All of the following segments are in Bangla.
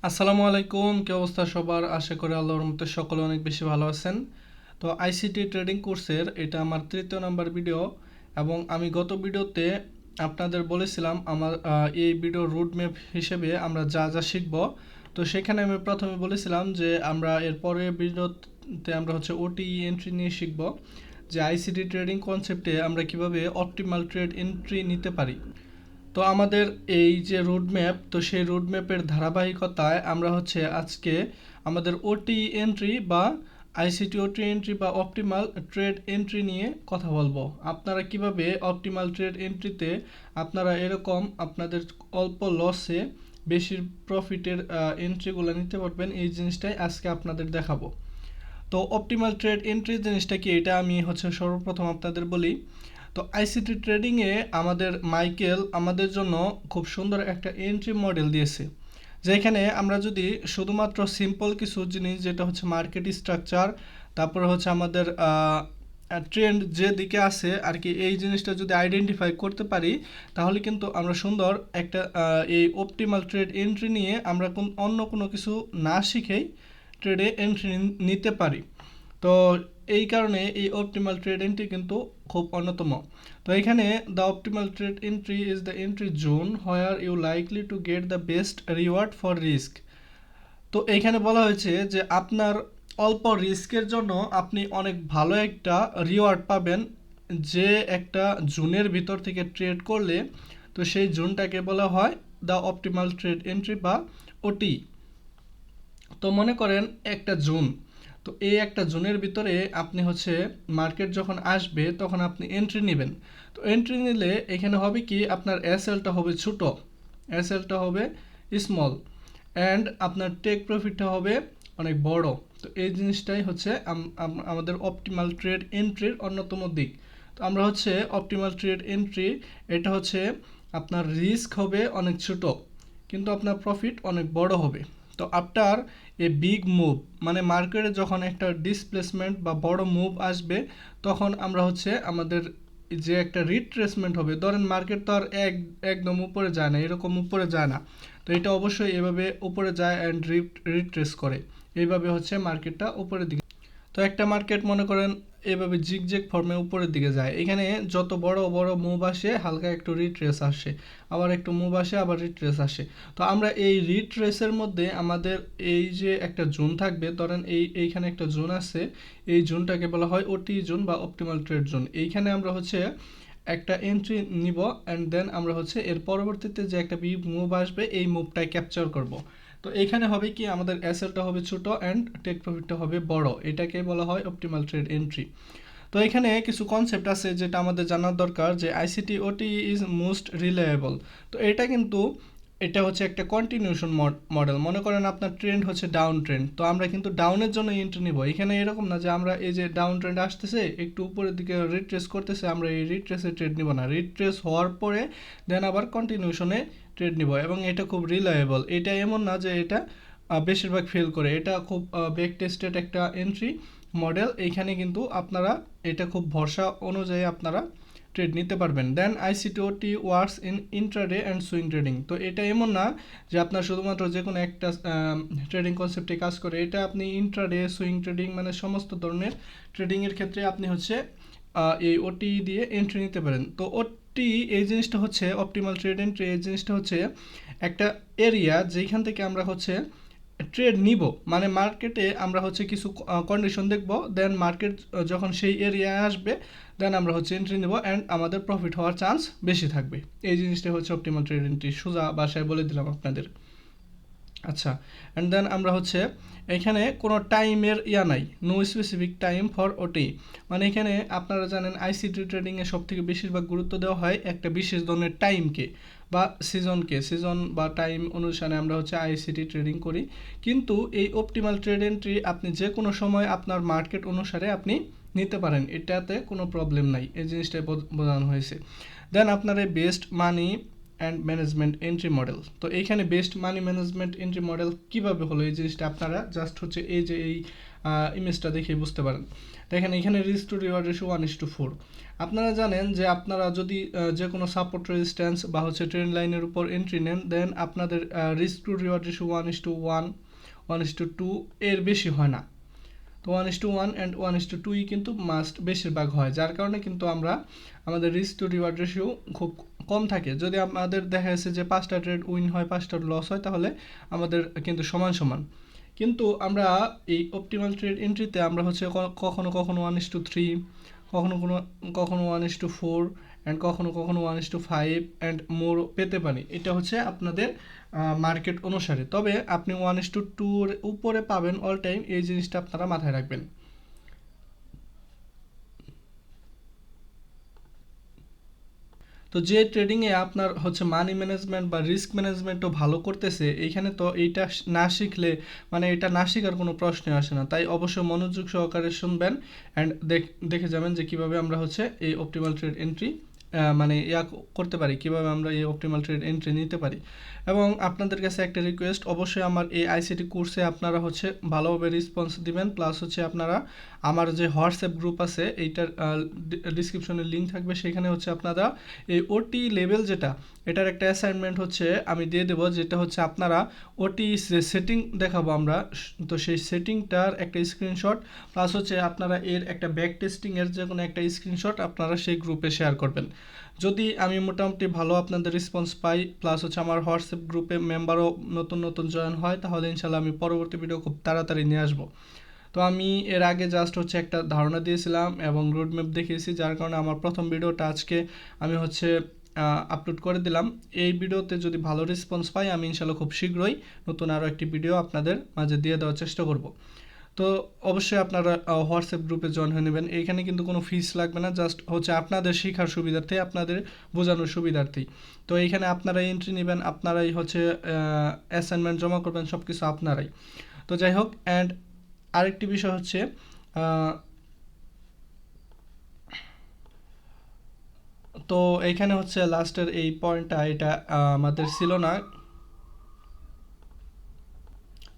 আসসালামু আলাইকুম, কি অবস্থা সবার? আশা করি আল্লাহর রহমতে সকলে অনেক বেশি ভালো আছেন। তো আইসিটি ট্রেডিং কোর্সের এটা আমার তৃতীয় নাম্বার ভিডিও, এবং আমি গত ভিডিওতে আপনাদের বলেছিলাম আমার এই ভিডিও রুটম্যাপ হিসেবে আমরা যা যা শিখব। তো সেখানে আমি প্রথমে বলেছিলাম যে আমরা এর পরের ভিডিওতে আমরা ওটি এন্ট্রি নিয়ে শিখব, যে আইসিটি ট্রেডিং কনসেপ্টে আমরা কিভাবে অপটিমাল ট্রেড এন্ট্রি নিতে পারি। তো আমাদের এই যে রোডম্যাপ, তো সেই রোডম্যাপের ধারাবাহিকতায় আমরা আজকে আমাদের ওটি এন্ট্রি বা আইসিটি ওটি এন্ট্রি বা অপটিমাল ট্রেড এন্ট্রি নিয়ে কথা বলবো। আপনারা কিভাবে অপটিমাল ট্রেড এন্ট্রিতে আপনারা এরকম আপনাদের অল্প লসে বেশি প্রফিটের এন্ট্রিগুলো নিতে পারবেন, এই জিনিসটাই আজকে আপনাদের দেখাবো। তো অপটিমাল ট্রেড এন্ট্রি জিনিসটা কি, এটা আমি সর্বপ্রথম আপনাদের বলি। তো আইসিটি ট্রেডিংয়ে আমাদের মাইকেল আমাদের জন্য খুব সুন্দর একটা এন্ট্রি মডেল দিয়েছে, যেখানে আমরা যদি শুধুমাত্র সিম্পল কিছু জিনিস, যেটা মার্কেট স্ট্রাকচার, তারপরে আমাদের ট্রেন্ড যে দিকে আছে আর কি, এই জিনিসটা যদি আইডেন্টিফাই করতে পারি, তাহলে কিন্তু আমরা সুন্দর একটা এই অপটিমাল ট্রেড এন্ট্রি নিয়ে আমরা অন্য কোনো কিছু না শিখেই ট্রেডে এন্ট্রি নিতে পারি। তো এই কারণে এই অপটিমাল ট্রেড এন্ট্রি কিন্তু খুব অন্যতম। তো এখানে the optimal trade entry is the entry zone where you likely to get the best reward for risk. তো এইখানে বলা হয়েছে যে আপনার অল্প রিস্কের জন্য আপনি অনেক ভালো একটা রিওয়ার্ড পাবেন, যে একটা জোনের ভিতর থেকে ট্রেড করলে। তো সেই জোনটাকে বলা হয় দ্য অপটিমাল ট্রেড এন্ট্রি বা ওটি। তো মনে করেন একটা জোন, তো এই একটা জোনের ভিতরে আপনি মার্কেট যখন আসবে তখন আপনি এন্ট্রি নেবেন। তো এন্ট্রি নিলে এখানে হবে কি, আপনার এসএলটা হবে ছোট, এসএলটা হবে স্মল, অ্যান্ড আপনার টেক প্রফিটটা হবে অনেক বড়। তো এই জিনিসটাই আমাদের অপটিমাল ট্রেড এন্ট্রির অন্যতম দিক। তো আমরা অপটিমাল ট্রেড এন্ট্রি, এটা আপনার রিস্ক হবে অনেক ছোট, কিন্তু আপনার প্রফিট অনেক বড় হবে। তো আফটার এ বিগ মুভ, মানে মার্কেটে যখন একটা ডিসপ্লেসমেন্ট বা বড় মুভ আসবে, তখন আমরা আমাদের যে একটা রিট্রেসমেন্ট হবে। ধরেন মার্কেট তো আর একদম উপরে যায় না, এরকম উপরে যায় না। তো এটা অবশ্যই এভাবে উপরে যায় অ্যান্ড রিট্রেস করে, এইভাবে মার্কেটটা উপরের দিকে। তো একটা মার্কেট মনে করেন এভাবে জিগজ্যাগ ফর্মে উপরের দিকে যায়, এখানে যত বড় বড় মুভ আসে হালকা একটু রিট্রেস আসে, আবার একটু মুভ আসে, আবার রিট্রেস আসে। তো আমরা এই রিট্রেসের মধ্যে আমাদের এই যে একটা জোন থাকবে, ধরেন এইখানে একটা জোন আছে, এই জোনটাকে বলা হয় ওটি জোন বা অপটিমাল ট্রেড জোন। এইখানে আমরা একটা এন্ট্রি নিব, অ্যান্ড দেন আমরা এর পরবর্তীতে যে একটা বিগ মুভ আসবে এই মুভটাই ক্যাপচার করব। তো এখানে হবে কি, আমাদের এসএলটা হবে ছোট অ্যান্ড টেক প্রফিটটা হবে বড়, এটাকে বলা হয় অপটিমাল ট্রেড এন্ট্রি। তো এখানে কিছু কনসেপ্ট আছে যেটা আমাদের জানার দরকার, যে আইসিটি ওটি ইজ মোস্ট রিলায়েবল। তো এটা কিন্তু এটা একটা কন্টিনিউশন মডেল। মনে করেন আপনার ট্রেন্ড ডাউন ট্রেন্ড, তো আমরা কিন্তু ডাউনের জন্য এন্ট্রি নিব। এখানে এরকম না যে আমরা এই যে ডাউন ট্রেন্ড আসতেছে একটু উপরের দিকে রিট্রেস করতেছে, আমরা এই রিট্রেসে ট্রেড নিব না, রিট্রেস হওয়ার পরে দেন আবার কন্টিনিউশনে ট্রেড নিব। এবং এটা খুব রিলায়েবল, এটা এমন না যে এটা বেশিরভাগ ফেল করে, এটা খুব ব্যাক টেস্টেড একটা এন্ট্রি মডেল। এইখানে কিন্তু আপনারা এটা খুব ভরসা অনুযায়ী আপনারা ট্রেড নিতে পারবেন। Then ICTOT works in intraday and swing trading. তো এটা এমন না যে আপনার শুধুমাত্র যে কোনো একটা ট্রেডিং কনসেপ্টে কাজ করে, এটা আপনি ইন্ট্রাডে, সুইং ট্রেডিং, মানে সমস্ত ধরনের ট্রেডিংয়ের ক্ষেত্রে আপনি এই ওটি দিয়ে এন্ট্রি নিতে পারেন। তো ওটি এই জিনিসটা অপটিমাল ট্রেড এন্ট্রি, এই জিনিসটা একটা এরিয়া যেখান থেকে আমরা ট্রেড নিব, মানে মার্কেটে আমরা কিছু কন্ডিশন দেখব, দেন মার্কেট যখন সেই এরিয়ায় আসবে দেন আমরা এন্ট্রি নেব, অ্যান্ড আমাদের প্রফিট হওয়ার চান্স বেশি থাকবে। এই জিনিসটা অপটিমাল ট্রেড এন্ট্রি, সোজা ভাষায় বলে দিলাম আপনাদের। আচ্ছা, অ্যান্ড দেন আমরা এখানে কোনো টাইমের নাই, নো স্পেসিফিক টাইম ফর ওটি। মানে এখানে আপনারা জানেন আইসিটি ট্রেডিংয়ে সবথেকে বেশিরভাগ গুরুত্ব দেওয়া হয় একটা বিশেষ ধরনের টাইমকে বা সিজনকে, সিজন বা টাইম অনুসারে আমরা আইসিটি ট্রেডিং করি। কিন্তু এই অপটিমাল ট্রেড এন্ট্রি আপনি যে কোনো সময় আপনার মার্কেট অনুসারে আপনি নিতে পারেন, এটাতে কোনো প্রবলেম নাই, এই জিনিসটাই বোঝানো হয়েছে। দেন আপনার এই best money and management entry model. তো এইখানে best money management entry model কীভাবে হলো, এই জিনিসটা আপনারা জাস্ট হচ্ছে এই যে এই ইমেজটা দেখে বুঝতে পারেন। দেখেন এখানে রিস্ক টু রিওয়ার্ড রেশিও 1:4। আপনারা জানেন যে আপনারা যদি যে কোনো সাপোর্ট রেজিস্ট্যান্স বা হচ্ছে ট্রেন্ড লাইনের উপর এন্ট্রি নেন, দেন আপনাদের রিস্ক টু রিওয়ার্ড রেশিও 1:1, 1:2 এর বেশি হয় না। তো 1:1 অ্যান্ড 1:2 কিন্তু মাস্ট বেশিরভাগ হয়, যার কারণে কিন্তু আমরা আমাদের রিস্ক টু রিওয়ার্ড রেশিও খুব কম থাকে। যদি আমাদের দেখা যাচ্ছে যে 5টা ট্রেড উইন হয় 5টা লস হয়, তাহলে আমাদের কিন্তু সমান সমান। কিন্তু আমরা এই অপটিমাল ট্রেড এন্ট্রিতে আমরা হচ্ছে কখনো কখনো 1:3, কখনো কখনো 1:4 অ্যান্ড কখনো কখনো 1:5 অ্যান্ড মোর পেতে পারি। এটা হচ্ছে আপনাদের মার্কেট অনুসারে। তবে আপনি 1:2 উপরে পাবেন অল টাইম, এই জিনিসটা আপনারা মাথায় রাখবেন। তো যে ট্রেডিংয়ে আপনার হচ্ছে মানি ম্যানেজমেন্ট বা রিস্ক ম্যানেজমেন্টও ভালো করতেছে, এইখানে তো এইটা না শিখলে মানে এটা না শেখার কোনো প্রশ্নই আসে না। তাই অবশ্যই মনোযোগ সহকারে শুনবেন অ্যান্ড দেখে যাবেন যে কিভাবে আমরা হচ্ছে এই অপটিমাল ট্রেড এন্ট্রি মানে করতে পারি, কিভাবে আমরা এই অপটিমাল ট্রেড এন্ট্রি নিতে পারি। এবং আপনাদের কাছে একটা রিকোয়েস্ট, অবশ্যই আমার এই আইসিটি কোর্সে আপনারা হচ্ছে ভালোভাবে রেসপন্স দিবেন, প্লাস হচ্ছে আপনারা আমার যে হোয়াটসঅ্যাপ গ্রুপ আছে এইটার ডিসক্রিপশনে লিঙ্ক থাকবে, সেখানে হচ্ছে আপনারা এই ওটি লেভেল যেটা, এটার একটা অ্যাসাইনমেন্ট হচ্ছে আমি দিয়ে দেবো, যেটা হচ্ছে আপনারা ওটি সেটিং দেখাবো আমরা, তো সেই সেটিংটার একটা স্ক্রিনশট প্লাস হচ্ছে আপনারা এর একটা ব্যাক টেস্টিংয়ের যে কোনো একটা স্ক্রিনশট আপনারা সেই গ্রুপে শেয়ার করবেন। যদি আমি মোটামুটি ভালো আপনাদের রেসপন্স পাই, প্লাস হচ্ছে আমার হোয়াটসঅ্যাপ গ্রুপে মেম্বারও নতুন নতুন জয়েন হয়, তাহলে ইনশাল্লাহ আমি পরবর্তী ভিডিও খুব তাড়াতাড়ি নিয়ে আসবো। তো আমি এর আগে জাস্ট হচ্ছে একটা ধারণা দিয়েছিলাম এবং রোডম্যাপ দেখিয়েছি, যার কারণে আমার প্রথম ভিডিওটা আজকে আমি হচ্ছে আপলোড করে দিলাম। এই ভিডিওতে যদি ভালো রেসপন্স পাই, আমি ইনশাল্লাহ খুব শীঘ্রই নতুন আরও একটি ভিডিও আপনাদের মাঝে দিয়ে দেওয়ার চেষ্টা করব। তো অবশ্যই আপনারা হোয়াটসঅ্যাপ গ্রুপে জয়েন হয়ে নেবেন। এইখানে কিন্তু কোনো ফিস লাগবে না, জাস্ট হচ্ছে আপনাদের শেখার সুবিধার্থে, আপনাদের বোঝানোর সুবিধার্থেই। তো এইখানে আপনারাই এন্ট্রি নেবেন, আপনারাই হচ্ছে অ্যাসাইনমেন্ট জমা করবেন, সব কিছু আপনারাই। তো যাই হোক, অ্যান্ড আরেকটি বিষয় হচ্ছে তো এইখানে হচ্ছে লাস্টের এই পয়েন্টটা, এটা আমাদের ছিল না,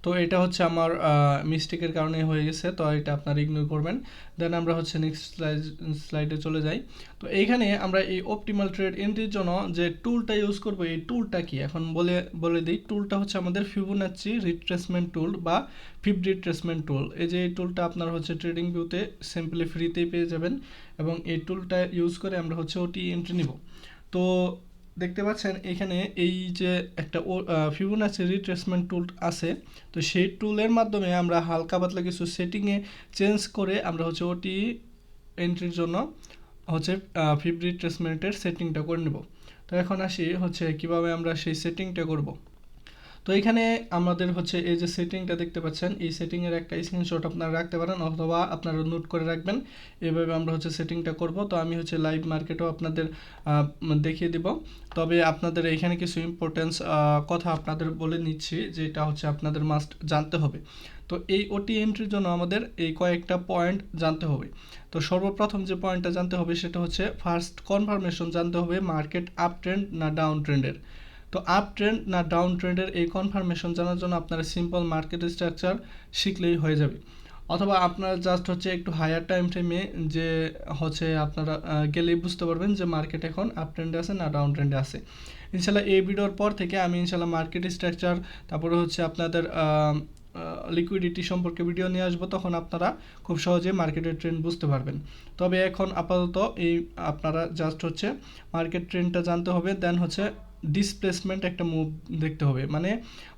তো এটা হচ্ছে আমার মিস্টেকের কারণে হয়ে গেছে, তো এটা আপনারা ইগনোর করবেন। দেন আমরা হচ্ছে নেক্সট স্লাইডে চলে যাই। তো এইখানে আমরা এই অপটিমাল ট্রেড এন্ট্রির জন্য যে টুলটা ইউজ করব, এই টুলটা কি এখন বলে দিই। টুলটা হচ্ছে আমাদের ফিবোনাচি রিট্রেসমেন্ট টুল বা ফিব রিট্রেসমেন্ট টুল। এই যে এই টুলটা আপনার হচ্ছে ট্রেডিং ভিউতে সিম্পলি ফ্রিতেই পেয়ে যাবেন, এবং এই টুলটা ইউজ করে আমরা হচ্ছে ওটি এন্ট্রি নিব। তো দেখতে পাচ্ছেন এখানে এই যে একটা ফিবোনাচি রিট্রেসমেন্ট টুল আছে, তো সেই টুলের মাধ্যমে আমরা হালকা পাতলা কিছু সেটিংয়ে চেঞ্জ করে আমরা হচ্ছে ওটি এন্ট্রির জন্য হচ্ছে ফিব রিট্রেসমেন্টের সেটিংটা করে নেব। তো এখন আসি হচ্ছে কিভাবে আমরা সেই সেটিংটা করব। তো এখানে আমাদের হচ্ছে এই যে সেটিংটা দেখতে পাচ্ছেন, এই সেটিংয়ের একটা স্ক্রিনশট আপনারা রাখতে পারেন অথবা আপনারা নোট করে রাখবেন। এভাবে আমরা হচ্ছে সেটিংটা করব। তো আমি হচ্ছে লাইভ মার্কেটও আপনাদের দেখিয়ে দিব, তবে আপনাদের এখানে কিছু ইম্পর্টেন্স কথা আপনাদের বলে নিচ্ছি, যেটা হচ্ছে আপনাদের মাস্ট জানতে হবে। তো এই ওটি এন্ট্রির জন্য আমাদের এই কয়েকটা পয়েন্ট জানতে হবে। তো সর্বপ্রথম যে পয়েন্টটা জানতে হবে সেটা হচ্ছে ফার্স্ট কনফার্মেশন জানতে হবে মার্কেট আপ ট্রেন্ড না ডাউন ট্রেন্ডের। তো আপ ট্রেন্ড না ডাউন ট্রেন্ডের এই কনফার্মেশন জানার জন্য আপনারা সিম্পল মার্কেট স্ট্রাকচার শিখলেই হয়ে যাবে, অথবা আপনারা জাস্ট হচ্ছে একটু হায়ার টাইম ফ্রেমে যে হচ্ছে আপনারা গেলেই বুঝতে পারবেন যে মার্কেট এখন আপ ট্রেন্ডে আছে না ডাউন ট্রেন্ডে আছে। ইনশাল্লাহ এই ভিডিওর পর থেকে আমি ইনশাল্লাহ মার্কেট স্ট্রাকচার, তারপরে হচ্ছে আপনাদের লিকুইডিটি সম্পর্কে ভিডিও নিয়ে আসবো, তখন আপনারা খুব সহজে মার্কেটের ট্রেন্ড বুঝতে পারবেন। তবে এখন আপাতত এই আপনারা জাস্ট হচ্ছে মার্কেট ট্রেন্ডটা জানতে হবে, দেন হচ্ছে ডিসপ্লেসমেন্ট একটা মুভ দেখতে হবে। মানে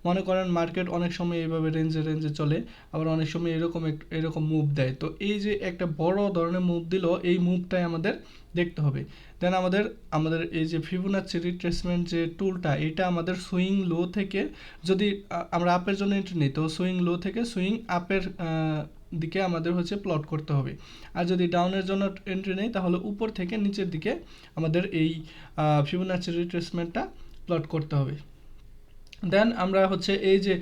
মনে করেন মার্কেট অনেক সময় এইভাবে রেঞ্জে চলে, আবার অনেক সময় এরকম মুভ দেয়। তো এই যে একটা বড় ধরনের মুভ দিল, এই মুভটাই আমাদের দেখতে হবে। দেন আমাদের এই যে ফিবোনাচি রিট্রেসমেন্ট যে টুলটা, এটা আমাদের সুইং লো থেকে, যদি আমরা আপের জন্য এন্ট্রি নিই, তো সুইং লো থেকে সুইং আপের দিকে আমাদের হচ্ছে প্লট করতে হবে। আর যদি ডাউনের জন্য এন্ট্রি নেই, তাহলে উপর থেকে নিচের দিকে আমাদের এই ফিবোনাচি রিট্রেসমেন্টটা প্লট করতে হবে। দেন আমরা হচ্ছে এই যে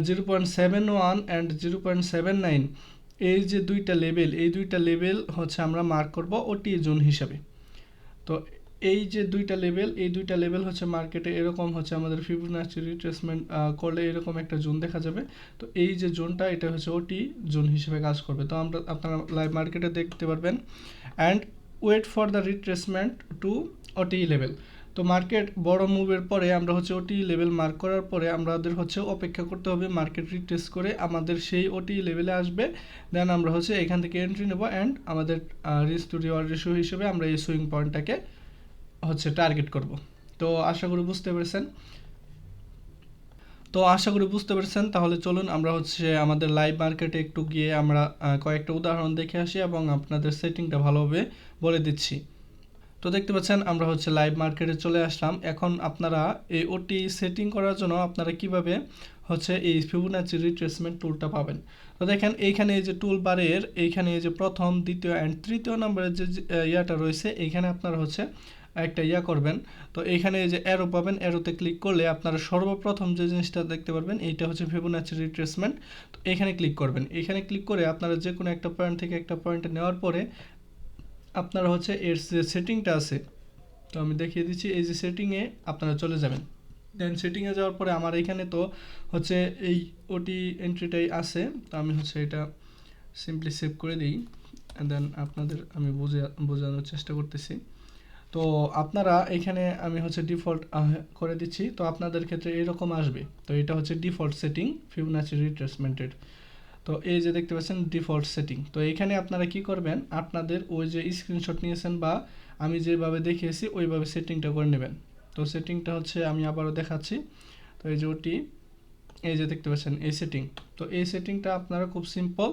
0.71 অ্যান্ড 0.79 এই যে দুইটা লেভেল, এই দুইটা লেভেল হচ্ছে আমরা মার্ক করব ওটি জোন হিসাবে। তো এই যে দুইটা লেভেল, এই দুইটা লেভেল হচ্ছে মার্কেটে এরকম হচ্ছে আমাদের ফিবোনাচি রিট্রেসমেন্ট করলে এরকম একটা জোন দেখা যাবে। তো এই যে জোনটা এটা হচ্ছে ওটি জোন হিসেবে কাজ করবে। তো আপনারা লাইভ মার্কেটে দেখতে পারবেন and wait for the retracement to OT level. তো মার্কেট বড় মুভের পরে আমরা হচ্ছে ওটি লেভেল মার্ক করার পরে আমাদের হচ্ছে অপেক্ষা করতে হবে মার্কেট রিট্রেস করে আমাদের সেই ওটি লেভেলে আসবে, দেন আমরা হচ্ছে এখান থেকে এন্ট্রি নেব অ্যান্ড আমাদের রিস্ক টু রিওয়ার্ড রেশিও হিসেবে আমরা এই সুইং পয়েন্টটাকে হচ্ছে টার্গেট করব। তো আশা করি বুঝতে পেরেছেন। তাহলে চলুন আমরা হচ্ছে আমাদের লাইভ মার্কেটে একটু গিয়ে আমরা কয়েকটা উদাহরণ দেখে আসি এবং আপনাদের সেটিংটা ভালোভাবে বলে দিচ্ছি। তো দেখতে পাচ্ছেন আমরা হচ্ছে লাইভ মার্কেটে চলে আসলাম। এখন আপনারা এই ওটি সেটিং করার জন্য আপনারা কিভাবে হচ্ছে এই ফিবোনাচি রিট্রেসমেন্ট টুলটা পাবেন। তো দেখেন এইখানে এই যে টুল বারের এইখানে এই যে প্রথম, দ্বিতীয় অ্যান্ড তৃতীয় নম্বরের যে ইয়াটা রয়েছে এইখানে আপনারা হচ্ছে একটা ইয়া করবেন। তো এইখানে এই যে অ্যারো পাবেন, অ্যারোতে ক্লিক করলে আপনারা সর্বপ্রথম যে জিনিসটা দেখতে পারবেন এইটা হচ্ছে ফিবোনাচি রিট্রেসমেন্ট। তো এখানে ক্লিক করবেন। এখানে ক্লিক করে আপনারা যে কোনো একটা পয়েন্ট থেকে একটা পয়েন্টে নেওয়ার পরে আপনারা হচ্ছে এর যে সেটিংটা আছে, তো আমি দেখিয়ে দিচ্ছি, এই যে সেটিংয়ে আপনারা চলে যাবেন। দেন সেটিংয়ে যাওয়ার পরে আমার এখানে তো হচ্ছে এই ওটি এন্ট্রিটাই আছে। তো আমি হচ্ছে এটা সিম্পলি সেভ করে দিই, দেন আপনাদের আমি বোঝানোর চেষ্টা করতেছি। তো আপনারা এখানে আমি হচ্ছে ডিফল্ট করে দিচ্ছি। তো আপনাদের ক্ষেত্রে এরকম আসবে। তো এটা হচ্ছে ডিফল্ট সেটিং ফিবোনাচি রিট্রেসমেন্টের। তো এই যে দেখতে পাচ্ছেন ডিফল্ট সেটিং। তো এখানে আপনারা কি করবেন, আপনাদের ওই যে স্ক্রিনশট নিয়েছেন বা আমি যেভাবে দেখিয়েছি ওইভাবে সেটিংটা করে নেবেন। তো সেটিংটা হচ্ছে আমি আবারও দেখাচ্ছি। তো এই যে ওটি, এই যে দেখতে পাচ্ছেন এই সেটিং। তো এই সেটিংটা আপনারা খুব সিম্পল,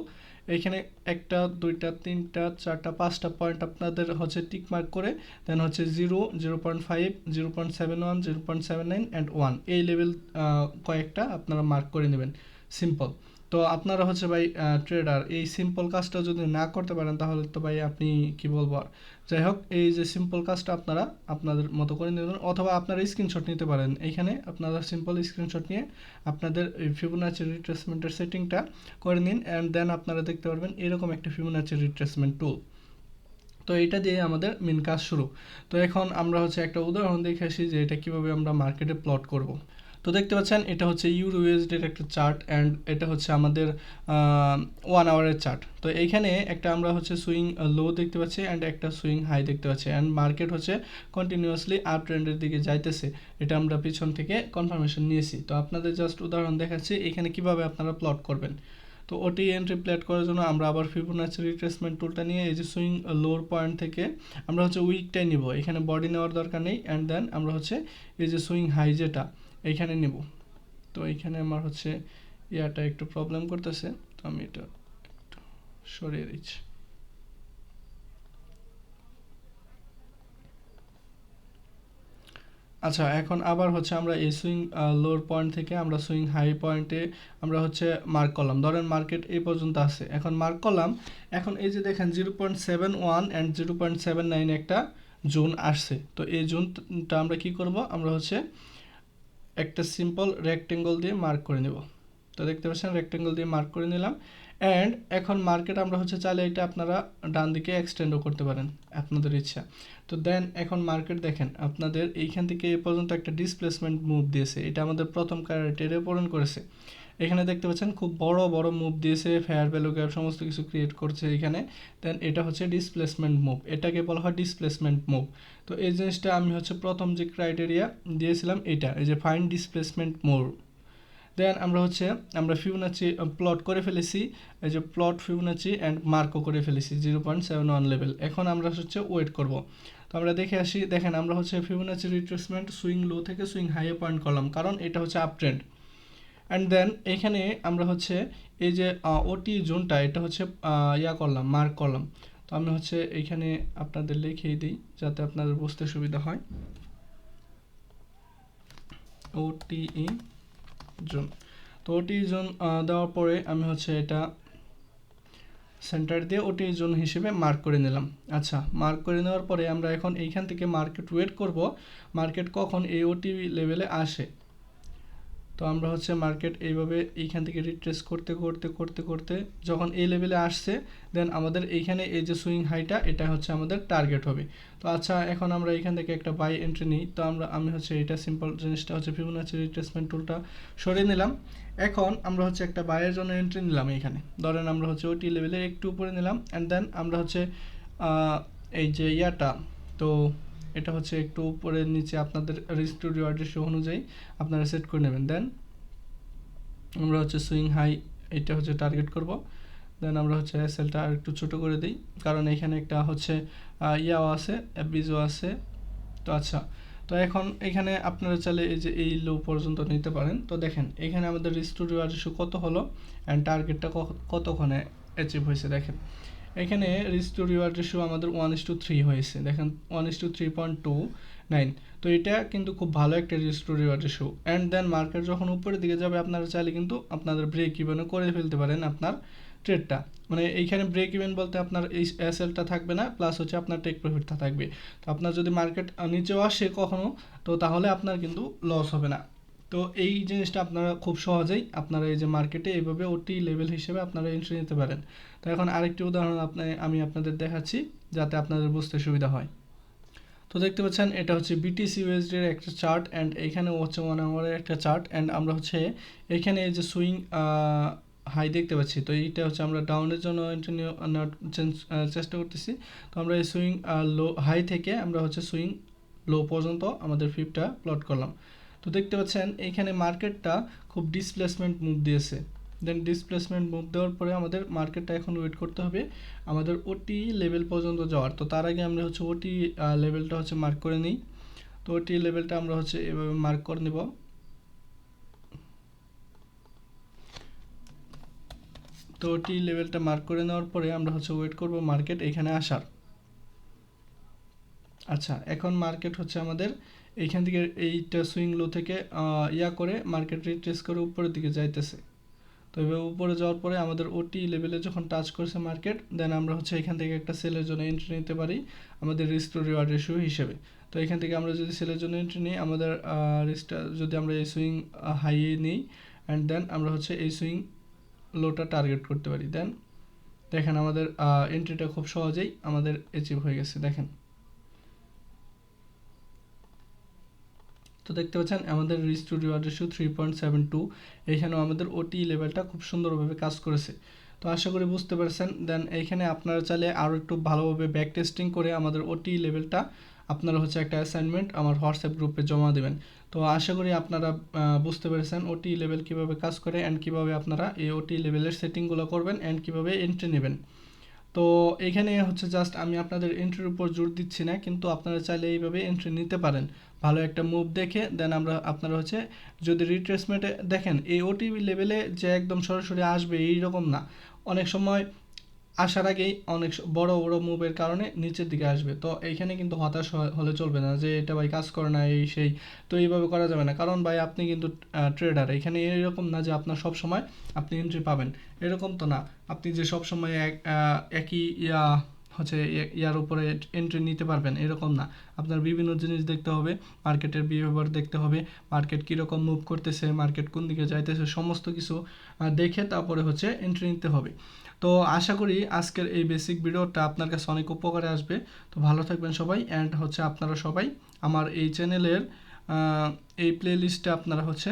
এখানে একটা, দুইটা, তিনটা, চারটা, পাঁচটা পয়েন্ট আপনাদের হচ্ছে টিক মার্ক করে দেন হচ্ছে 0, 0.5, 0.71, 0.79 অ্যান্ড 1 এই লেভেল কয়েকটা আপনারা মার্ক করে নেবেন। সিম্পল। তো আপনারা হচ্ছে ভাই ট্রেডার, এই সিম্পল কাজটা যদি না করতে পারেন তাহলে তো ভাই আপনি কি বলবো আর। যাই হোক, এই যে সিম্পল কাজটা আপনারা আপনাদের মতো করে নেবেন, অথবা আপনারা স্ক্রিনশট নিতে পারেন। এখানে আপনারা সিম্পল স্ক্রিনশট নিয়ে আপনাদের এই ফিবোনাচি রিট্রেসমেন্টের সেটিংটা করে নিন অ্যান্ড দেন আপনারা দেখতে পারবেন এরকম একটা ফিবোনাচি রিট্রেসমেন্ট টুল। তো এটা দিয়ে আমাদের মেন কাজ শুরু। তো এখন আমরা হচ্ছে একটা উদাহরণ দেখে আসি যে এটা কিভাবে আমরা মার্কেটে প্লট করব। তো দেখতে পাচ্ছেন এটা হচ্ছে ইউরো ইউএসডির একটা চার্ট অ্যান্ড এটা হচ্ছে আমাদের 1 আওয়ারের চার্ট। তো এইখানে একটা আমরা হচ্ছে সুইং লো দেখতে পাচ্ছি অ্যান্ড একটা সুইং হাই দেখতে পাচ্ছি অ্যান্ড মার্কেট হচ্ছে কন্টিনিউয়াসলি আপ ট্রেন্ডের দিকে যাইতেছে। এটা আমরা পিছন থেকে কনফার্মেশন নিয়েছি। তো আপনাদের জাস্ট উদাহরণ দেখাচ্ছি এখানে কিভাবে আপনারা প্লট করবেন। তো ওটি এন্ট্রি প্লেট করার জন্য আমরা আবার ফিবোনাচি রিট্রেসমেন্ট টুলটা নিয়ে এই যে সুইং লোর পয়েন্ট থেকে আমরা হচ্ছে উইকটাই নিব, এখানে বডি নেওয়ার দরকার নেই অ্যান্ড দেন আমরা হচ্ছে এই যে সুইং হাই যেটা এইখানে নিব। তো এইখানে আমার হচ্ছে ইয়াটা একটু প্রবলেম করতেছে, তো আমি এটা একটু সরিয়ে দিচ্ছি। আচ্ছা, এখন আবার হচ্ছে আমরা এই সুইং লোর পয়েন্ট থেকে আমরা সুইং হাই পয়েন্টে আমরা হচ্ছে মার্ক করলাম। ধরেন মার্কেট এই পর্যন্ত আছে, এখন মার্ক করলাম। এখন এই যে দেখেন 0.71 অ্যান্ড 0.79 একটা জোন আসছে। তো এই জোনটা আমরা কি করব, আমরা হচ্ছে একটা সিম্পল রেক্টেঙ্গল দিয়ে মার্ক করে নেব। তো দেখতে পাচ্ছেন রেক্টেঙ্গল দিয়ে মার্ক করে নিলাম অ্যান্ড এখন মার্কেট আমরা হচ্ছে চাইলে এটা আপনারা ডান দিকে এক্সটেন্ডও করতে পারেন আপনাদের ইচ্ছা। তো দেন এখন মার্কেট দেখেন আপনাদের এইখান থেকে এই পর্যন্ত একটা ডিসপ্লেসমেন্ট মুভ দিয়েছে, এটা আমাদের প্রথম ক্রাইটেরিয়া পূরণ করেছে। এখানে দেখতে পাচ্ছেন খুব বড় বড় মুভ দিয়েছে, ফেয়ার ভ্যালু গ্যাপ সমস্ত কিছু ক্রিয়েট করছে এখানে। দেন এটা হচ্ছে ডিসপ্লেসমেন্ট মুভ, এটাকে বলা হয় ডিসপ্লেসমেন্ট মুভ। তো এই জিনিসটা আমি হচ্ছে প্রথম যে ক্রাইটেরিয়া দিয়েছিলাম এটা, এই যে ফাইন্ড ডিসপ্লেসমেন্ট মুভ। দেন আমরা ফিবোনাচি প্লট করে ফেলেছি, এই যে প্লট ফিবোনাচি অ্যান্ড মার্কও করে ফেলেছি 0.71 লেভেল। এখন আমরা হচ্ছে ওয়েট করব। তো আমরা দেখে আসি, দেখেন আমরা হচ্ছে ফিবোনাচি রিট্রেসমেন্ট সুইং লো থেকে সুইং হাইয়ে পয়েন্ট করলাম কারণ এটা হচ্ছে আপ ট্রেন্ড। অ্যান্ড দেন এখানে আমরা হচ্ছে এই যে ওটি জোনটা এটা হচ্ছে করলাম, মার্ক করলাম। তো আমি হচ্ছে এইখানে আপনাদের লিখিয়ে দিই যাতে আপনাদের বুঝতে সুবিধা হয়। OTE zone. তো ওটি জোন দেওয়ার পরে আমি হচ্ছে এটা সেন্টার দিয়ে ওটি জোন হিসেবে মার্ক করে নিলাম। আচ্ছা, মার্ক করে নেওয়ার পরে আমরা এখন এইখান থেকে মার্কেট ওয়েট করব মার্কেট কখন এই ওটি লেভেলে আসে। তো আমরা হচ্ছে মার্কেট এইভাবে এইখান থেকে রিট্রেস করতে করতে করতে করতে যখন এই লেভেলে আসছে দেন আমাদের এইখানে এই যে সুইং হাইটা এটা হচ্ছে আমাদের টার্গেট হবে। তো আচ্ছা, এখন আমরা এখান থেকে একটা বাই এন্ট্রি নিই। তো আমি হচ্ছে এটা সিম্পল জিনিসটা হচ্ছে ফিবোনাচি রিট্রেসমেন্ট টুলটা সরিয়ে নিলাম। এখন আমরা হচ্ছে একটা বাইয়ের জন্য এন্ট্রি নিলাম এইখানে, ধরেন আমরা হচ্ছে ওটি লেভেলে একটু উপরে নিলাম অ্যান্ড দেন আমরা হচ্ছে এই যে ইয়াটা, তো এটা হচ্ছে একটু উপরে নিচে আপনাদের রিস্ক টু রিওয়ার্ড রেশিও অনুযায়ী আপনারা সেট করে নেবেন। দেন আমরা হচ্ছে সুইং হাই এটা হচ্ছে টার্গেট করব। দেন আমরা হচ্ছে এসএলটা আর একটু ছোটো করে দিই, কারণ এখানে একটা হচ্ছে ইয়াও আছে, অ্যাবিজও আছে। তো আচ্ছা, তো এখন এখানে আপনারা চাইলে এই যে এই লো পর্যন্ত নিতে পারেন। তো দেখেন এখানে আমাদের রিস্ক টু রিওয়ার্ড রেশিও কত হলো অ্যান্ড টার্গেটটা কতক্ষণে অ্যাচিভ হয়েছে। দেখেন এখানে রিস্ক টু রিওয়ার্ড রেশিও আমাদের 1:3 হয়েছে, দেখেন 1:3.29। তো এটা কিন্তু খুব ভালো একটা risk to reward ratio. And then market যখন উপরের দিকে যাবে আপনারা চাইলে কিন্তু আপনাদের ব্রেক ইভেনও করে ফেলতে পারেন আপনার ট্রেডটা। মানে এইখানে ব্রেক ইভেন বলতে আপনার এই এসএলটা থাকবে না, প্লাস হচ্ছে আপনার টেক প্রফিটটা থাকবে। তো আপনার যদি মার্কেট নিচেও আসে কখনো, তো তাহলে আপনার কিন্তু লস হবে না। তো এই জিনিসটা আপনারা খুব সহজেই আপনারা এই যে মার্কেটে এইভাবে ওটি লেভেল হিসেবে আপনারা এন্ট্রি নিতে পারেন। তো এখন আরেকটি উদাহরণ আমি আপনাদের দেখাচ্ছি যাতে আপনাদের বুঝতে সুবিধা হয়। তো দেখতে পাচ্ছেন এটা হচ্ছে বিটিসি ইউএসডি এর একটা চার্ট অ্যান্ড এখানে হচ্ছে 1 আওয়ারের একটা চার্ট অ্যান্ড আমরা হচ্ছে এখানে এই যে সুইং হাই দেখতে পাচ্ছি। তো এইটা হচ্ছে আমরা ডাউনের জন্য চেষ্টা করতেছি। তো আমরা এই সুইং লো হাই থেকে আমরা হচ্ছে সুইং লো পর্যন্ত আমাদের ফিপটা প্লট করলাম। তো দেখতে পাচ্ছেন এইখানে মার্কেটটা খুব ডিসপ্লেসমেন্ট মুভ দিয়েছে। দেন ডিসপ্লেসমেন্ট মুভ দেওয়ার পরে আমাদের মার্কেটটা এখন ওয়েট করতে হবে আমাদের ওটি লেভেল পর্যন্ত যাওয়ার। তো তার আগে আমরা হচ্ছে ওটি লেভেলটা হচ্ছে মার্ক করে নিই। তো ওটি লেভেলটা আমরা হচ্ছে এভাবে মার্ক করে নেব। তো ওটি লেভেলটা মার্ক করে নেওয়ার পরে আমরা হচ্ছে ওয়েট করব মার্কেট এখানে আসার। আচ্ছা, এখন মার্কেট হচ্ছে আমাদের এইখান থেকে এইটা সুইং লো থেকে ইয়া করে মার্কেট রিট্রেস করে উপরের দিকে যাইতেছে। তো এবার উপরে যাওয়ার পরে আমাদের ওটি লেভেলে যখন টাচ করছে মার্কেট, দেন আমরা হচ্ছে এখান থেকে একটা সেলের জন্য এন্ট্রি নিতে পারি আমাদের রিস্ক টু রিওয়ার্ড রেশিও হিসেবে। তো এখান থেকে আমরা যদি সেলের জন্য এন্ট্রি নিই, আমাদের রিস্কটা যদি আমরা এই সুইং হাইয়ে নিই অ্যান্ড দেন আমরা হচ্ছে এই সুইং লোটা টার্গেট করতে পারি। দেন দেখেন আমাদের এন্ট্রিটা খুব সহজেই আমাদের অ্যাচিভ হয়ে গেছে। দেখেন, তো দেখতে পাচ্ছেন আমাদের রিস্ক টু রিওয়ার্ড রেশিও 3.72। এখানেও আমাদের ওটি লেভেলটা খুব সুন্দরভাবে কাজ করেছে। তো আশা করি বুঝতে পারছেন। দেন এইখানে আপনারা চাইলে আরও একটু ভালোভাবে ব্যাক টেস্টিং করে আমাদের ওটি লেভেলটা আপনারা হচ্ছে একটা অ্যাসাইনমেন্ট আমার হোয়াটসঅ্যাপ গ্রুপে জমা দেবেন। তো আশা করি আপনারা বুঝতে পেরেছেন ওটি লেভেল কীভাবে কাজ করে অ্যান্ড কীভাবে আপনারা এই ওটি লেভেলের সেটিংগুলো করবেন অ্যান্ড কীভাবে এন্ট্রি নেবেন। তো এখানে হচ্ছে জাস্ট আমি আপনাদের এন্ট্রির উপর জোর দিচ্ছি না, কিন্তু আপনারা চাইলে এইভাবে এন্ট্রি নিতে পারেন ভালো একটা মুভ দেখে। দেন আপনারা হচ্ছে যদি রিট্রেসমেন্টে দেখেন এই ওটিভি লেভেলে যে একদম সরাসরি আসবে এইরকম না, অনেক সময় আসার আগেই অনেক বড় বড় মুভের কারণে নিচের দিকে আসবে। তো এইখানে কিন্তু হতাশ হলে চলবে না যে এটা ভাই কাজ করে না এই সেই, তো এইভাবে করা যাবে না। কারণ ভাই আপনি কিন্তু ট্রেডার, এখানে এরকম না যে আপনার সব সময় আপনি এন্ট্রি পাবেন, এরকম তো না। আপনি যে সব সময় একই হচ্ছে ইয়ার উপরে এন্ট্রি নিতে পারবেন এরকম না। আপনার বিভিন্ন জিনিস দেখতে হবে, মার্কেটের বিহেভিয়ার দেখতে হবে, মার্কেট কীরকম মুভ করতেছে, মার্কেট কোন দিকে যাইতেছে, সমস্ত কিছু দেখে তারপরে হচ্ছে এন্ট্রি নিতে হবে। তো আশা করি আজকের এই বেসিক ভিডিওটা আপনার কাছে অনেক উপকারে আসবে। তো ভালো থাকবেন সবাই অ্যান্ড হচ্ছে আপনারা সবাই আমার এই চ্যানেলের এই প্লে লিস্টে আপনারা হচ্ছে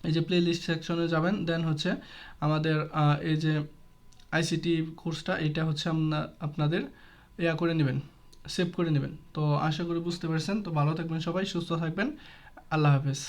এই যে প্লে লিস্ট সেকশনে যাবেন, দেন হচ্ছে আমাদের এই যে আইসিটি কোর্সটা এটা হচ্ছে আপনাদের করে নেবেন, সেভ করে নেবেন। তো আশা করি বুঝতে পারছেন। তো ভালো থাকবেন সবাই, সুস্থ থাকবেন, আল্লাহ হাফেজ।